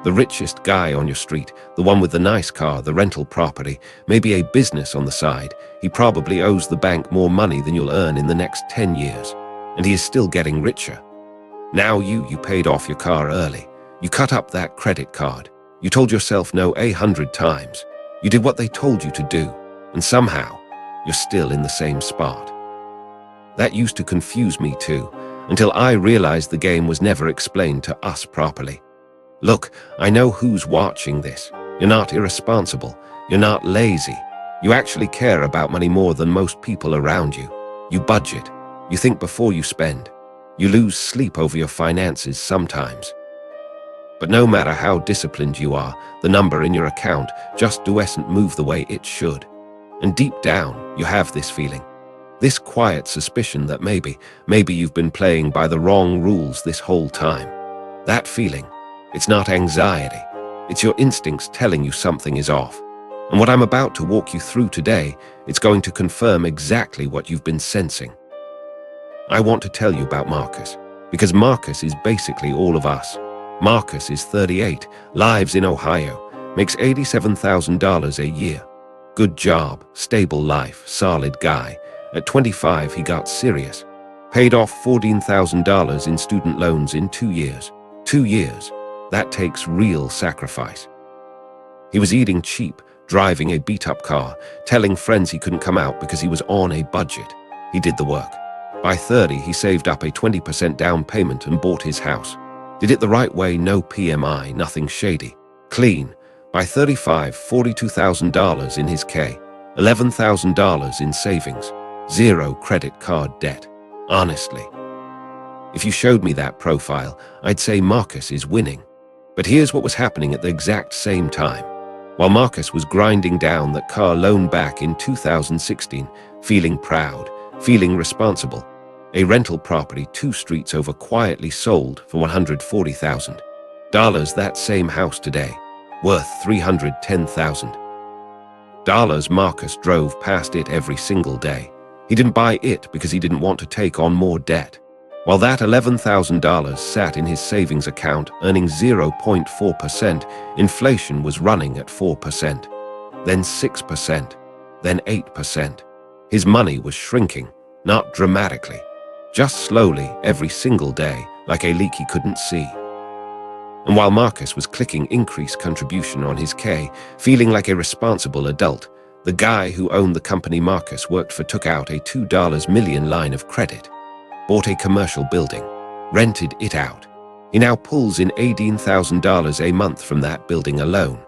The richest guy on your street, the one with the nice car, the rental property, maybe a business on the side, he probably owes the bank more money than you'll earn in the next 10 years. And he is still getting richer. Now you paid off your car early. You cut up that credit card. You told yourself no 100 times. You did what they told you to do. And somehow, you're still in the same spot. That used to confuse me too, until I realized the game was never explained to us properly. Look, I know who's watching this. You're not irresponsible. You're not lazy. You actually care about money more than most people around you. You budget. You think before you spend. You lose sleep over your finances sometimes. But no matter how disciplined you are, the number in your account just doesn't move the way it should. And deep down, you have this feeling. This quiet suspicion that maybe you've been playing by the wrong rules this whole time. That feeling, it's not anxiety. It's your instincts telling you something is off. And what I'm about to walk you through today, it's going to confirm exactly what you've been sensing. I want to tell you about Marcus, because Marcus is basically all of us. Marcus is 38, lives in Ohio, makes $87,000 a year. Good job, stable life, solid guy. At 25, he got serious. Paid off $14,000 in student loans in 2 years. 2 years. That takes real sacrifice. He was eating cheap, driving a beat-up car, telling friends he couldn't come out because he was on a budget. He did the work. By 30, he saved up a 20% down payment and bought his house. Did it the right way, no PMI, nothing shady. Clean. By 35, $42,000 in his K, $11,000 in savings, 0 credit card debt. Honestly. If you showed me that profile, I'd say Marcus is winning. But here's what was happening at the exact same time. While Marcus was grinding down that car loan back in 2016, feeling proud, feeling responsible, a rental property 2 streets over quietly sold for $140,000. That same house today, worth $310,000. Marcus drove past it every single day. He didn't buy it because he didn't want to take on more debt. While that $11,000 sat in his savings account earning 0.4%, inflation was running at 4%, then 6%, then 8%. His money was shrinking, not dramatically, just slowly every single day, like a leak he couldn't see. And while Marcus was clicking increase contribution on his K, feeling like a responsible adult, the guy who owned the company Marcus worked for took out a $2 million line of credit, bought a commercial building, rented it out. He now pulls in $18,000 a month from that building alone.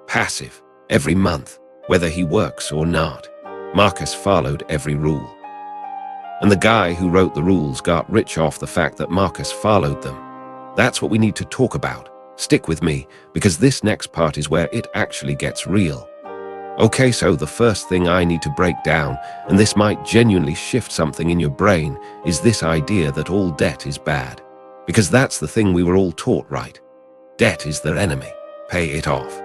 Passive, every month, whether he works or not. Marcus followed every rule. And the guy who wrote the rules got rich off the fact that Marcus followed them. That's what we need to talk about. Stick with me, because this next part is where it actually gets real. Okay, so the first thing I need to break down, and this might genuinely shift something in your brain, is this idea that all debt is bad. Because that's the thing we were all taught, right? Debt is their enemy. Pay it off.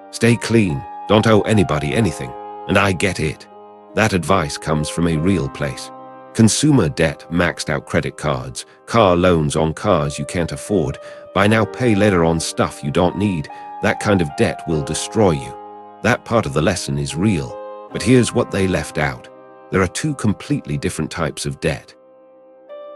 Stay clean. Don't owe anybody anything. And I get it. That advice comes from a real place. Consumer debt, maxed out credit cards, car loans on cars you can't afford, buy now pay later on stuff you don't need. That kind of debt will destroy you. That part of the lesson is real. But here's what they left out. There are 2 completely different types of debt.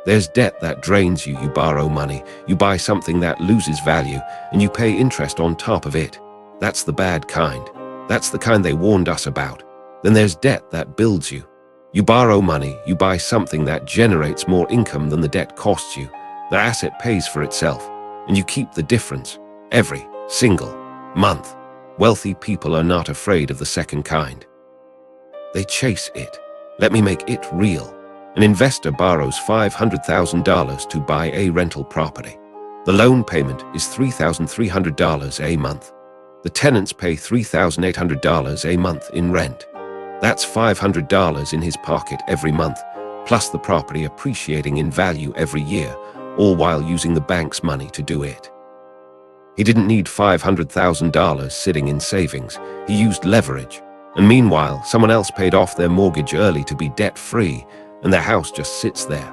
There's debt that drains you. You borrow money, you buy something that loses value, and you pay interest on top of it. That's the bad kind. That's the kind they warned us about. Then there's debt that builds you. You borrow money, you buy something that generates more income than the debt costs you. The asset pays for itself, and you keep the difference every single month. Wealthy people are not afraid of the second kind. They chase it. Let me make it real. An investor borrows $500,000 to buy a rental property. The loan payment is $3,300 a month. The tenants pay $3,800 a month in rent. That's $500 in his pocket every month, plus the property appreciating in value every year, all while using the bank's money to do it. He didn't need $500,000 sitting in savings. He used leverage. And meanwhile, someone else paid off their mortgage early to be debt-free, and their house just sits there.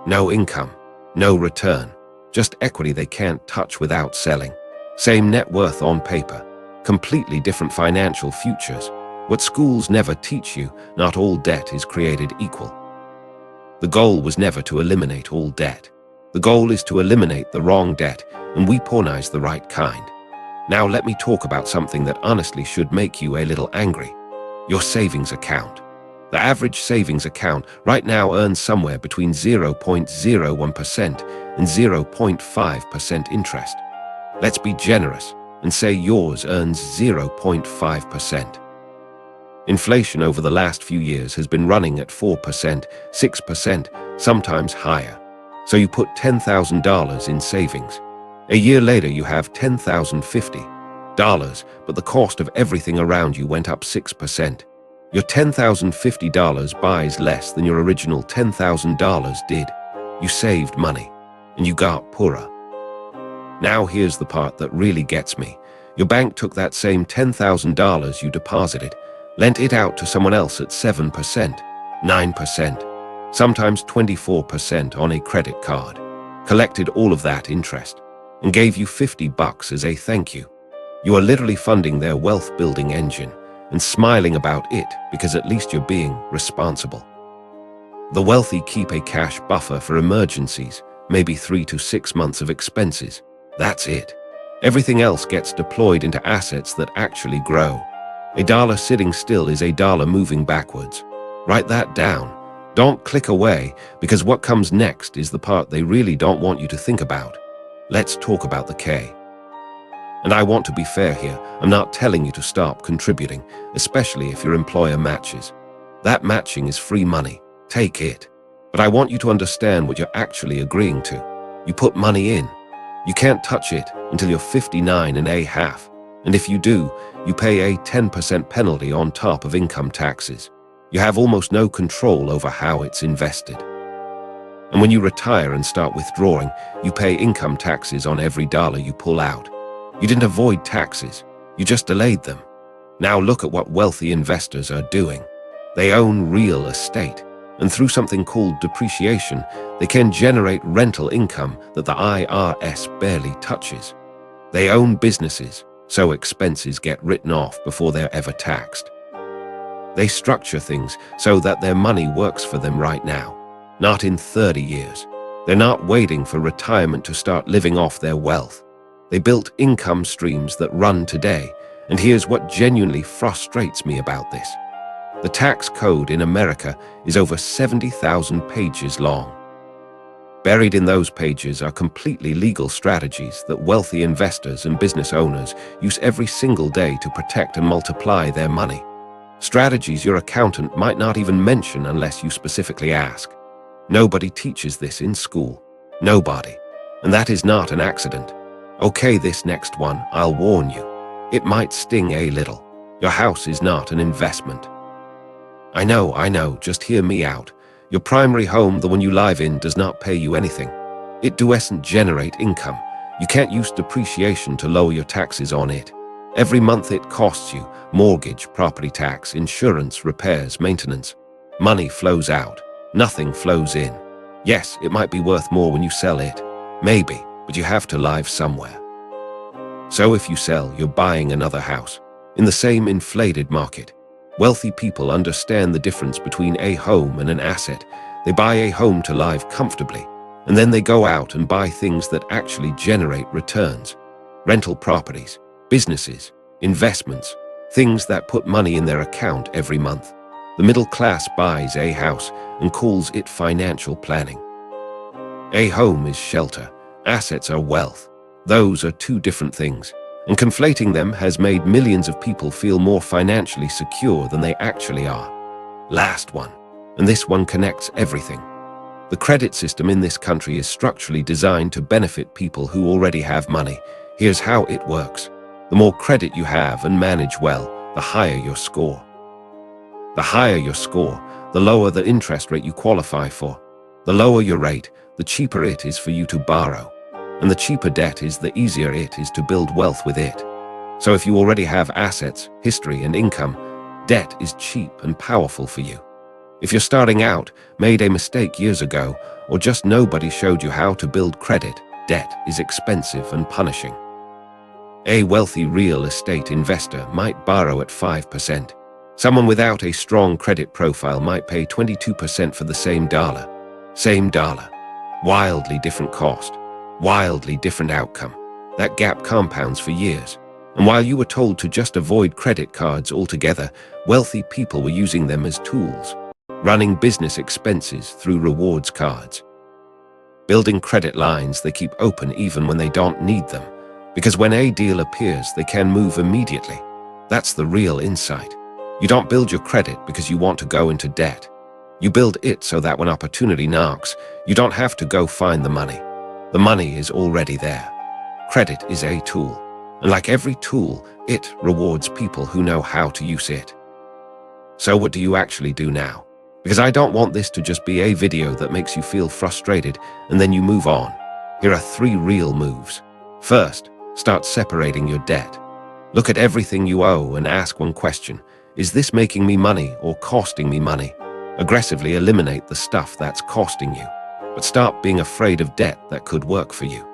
No income, no return, just equity they can't touch without selling. Same net worth on paper, completely different financial futures. What schools never teach you, not all debt is created equal. The goal was never to eliminate all debt. The goal is to eliminate the wrong debt and weaponize the right kind. Now let me talk about something that honestly should make you a little angry. Your savings account. The average savings account right now earns somewhere between 0.01% and 0.5% interest. Let's be generous and say yours earns 0.5%. Inflation over the last few years has been running at 4%, 6%, sometimes higher. So you put $10,000 in savings. A year later you have $10,050, but the cost of everything around you went up 6%. Your $10,050 buys less than your original $10,000 did. You saved money, and you got poorer. Now here's the part that really gets me. Your bank took that same $10,000 you deposited, lent it out to someone else at 7%, 9%, sometimes 24% on a credit card, collected all of that interest, and gave you $50 as a thank you. You are literally funding their wealth-building engine and smiling about it because at least you're being responsible. The wealthy keep a cash buffer for emergencies, maybe 3 to 6 months of expenses. That's it. Everything else gets deployed into assets that actually grow. A dollar sitting still is a dollar moving backwards. Write that down. Don't click away, because what comes next is the part they really don't want you to think about. Let's talk about the K. And I want to be fair here. I'm not telling you to stop contributing, especially if your employer matches. That matching is free money. Take it. But I want you to understand what you're actually agreeing to. You put money in. You can't touch it until you're 59 and a half. And if you do, you pay a 10% penalty on top of income taxes. You have almost no control over how it's invested. And when you retire and start withdrawing, you pay income taxes on every dollar you pull out. You didn't avoid taxes, you just delayed them. Now look at what wealthy investors are doing. They own real estate, and through something called depreciation, they can generate rental income that the IRS barely touches. They own businesses, so expenses get written off before they're ever taxed. They structure things so that their money works for them right now, not in 30 years. They're not waiting for retirement to start living off their wealth. They built income streams that run today, and here's what genuinely frustrates me about this. The tax code in America is over 70,000 pages long. Buried in those pages are completely legal strategies that wealthy investors and business owners use every single day to protect and multiply their money. Strategies your accountant might not even mention unless you specifically ask. Nobody teaches this in school. Nobody. And that is not an accident. Okay, this next one, I'll warn you. It might sting a little. Your house is not an investment. I know, just hear me out. Your primary home, the one you live in, does not pay you anything. It doesn't generate income. You can't use depreciation to lower your taxes on it. Every month it costs you mortgage, property tax, insurance, repairs, maintenance. Money flows out. Nothing flows in. Yes, it might be worth more when you sell it. Maybe, but you have to live somewhere. So if you sell, you're buying another house. In the same inflated market. Wealthy people understand the difference between a home and an asset. They buy a home to live comfortably, and then they go out and buy things that actually generate returns. Rental properties, businesses, investments, things that put money in their account every month. The middle class buys a house and calls it financial planning. A home is shelter. Assets are wealth. Those are two different things, and conflating them has made millions of people feel more financially secure than they actually are. Last one, and this one connects everything. The credit system in this country is structurally designed to benefit people who already have money. Here's how it works. The more credit you have and manage well, the higher your score. The higher your score, the lower the interest rate you qualify for. The lower your rate, the cheaper it is for you to borrow. And the cheaper debt is, the easier it is to build wealth with it. So if you already have assets, history, and income, debt is cheap and powerful for you. If you're starting out, made a mistake years ago, or just nobody showed you how to build credit, debt is expensive and punishing. A wealthy real estate investor might borrow at 5%. Someone without a strong credit profile might pay 22% for the same dollar. Same dollar. Wildly different cost. Wildly different outcome. That gap compounds for years. And while you were told to just avoid credit cards altogether, wealthy people were using them as tools, running business expenses through rewards cards, building credit lines they keep open even when they don't need them, because when a deal appears, they can move immediately. That's the real insight. You don't build your credit because you want to go into debt. You build it so that when opportunity knocks, you don't have to go find the money. The money is already there. Credit is a tool. And like every tool, it rewards people who know how to use it. So what do you actually do now? Because I don't want this to just be a video that makes you feel frustrated and then you move on. Here are 3 real moves. First, start separating your debt. Look at everything you owe and ask one question. Is this making me money or costing me money? Aggressively eliminate the stuff that's costing you. But stop being afraid of debt that could work for you.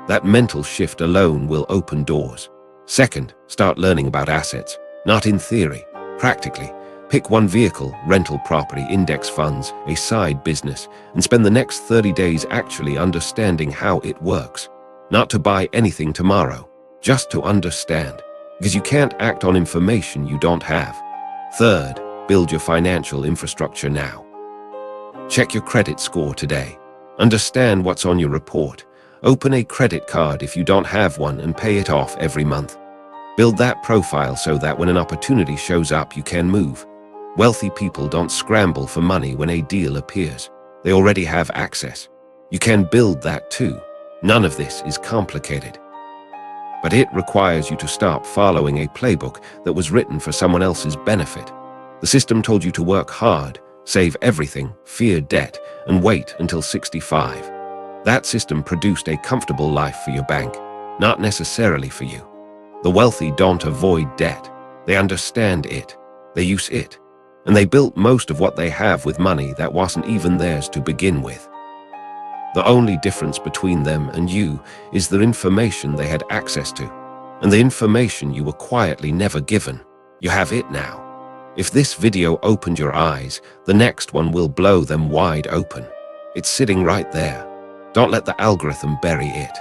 That mental shift alone will open doors. Second, start learning about assets, not in theory, practically. Pick one vehicle, rental property, index funds, a side business, and spend the next 30 days actually understanding how it works. Not to buy anything tomorrow, just to understand, because you can't act on information you don't have. Third, build your financial infrastructure now. Check your credit score today. Understand what's on your report. Open a credit card if you don't have one and pay it off every month. Build that profile so that when an opportunity shows up, you can move. Wealthy people don't scramble for money when a deal appears. They already have access. You can build that too. None of this is complicated. But it requires you to stop following a playbook that was written for someone else's benefit. The system told you to work hard, save everything, fear debt, and wait until 65. That system produced a comfortable life for your bank, not necessarily for you. The wealthy don't avoid debt. They understand it. They use it. And they built most of what they have with money that wasn't even theirs to begin with. The only difference between them and you is the information they had access to, and the information you were quietly never given. You have it now. If this video opened your eyes, the next one will blow them wide open. It's sitting right there. Don't let the algorithm bury it.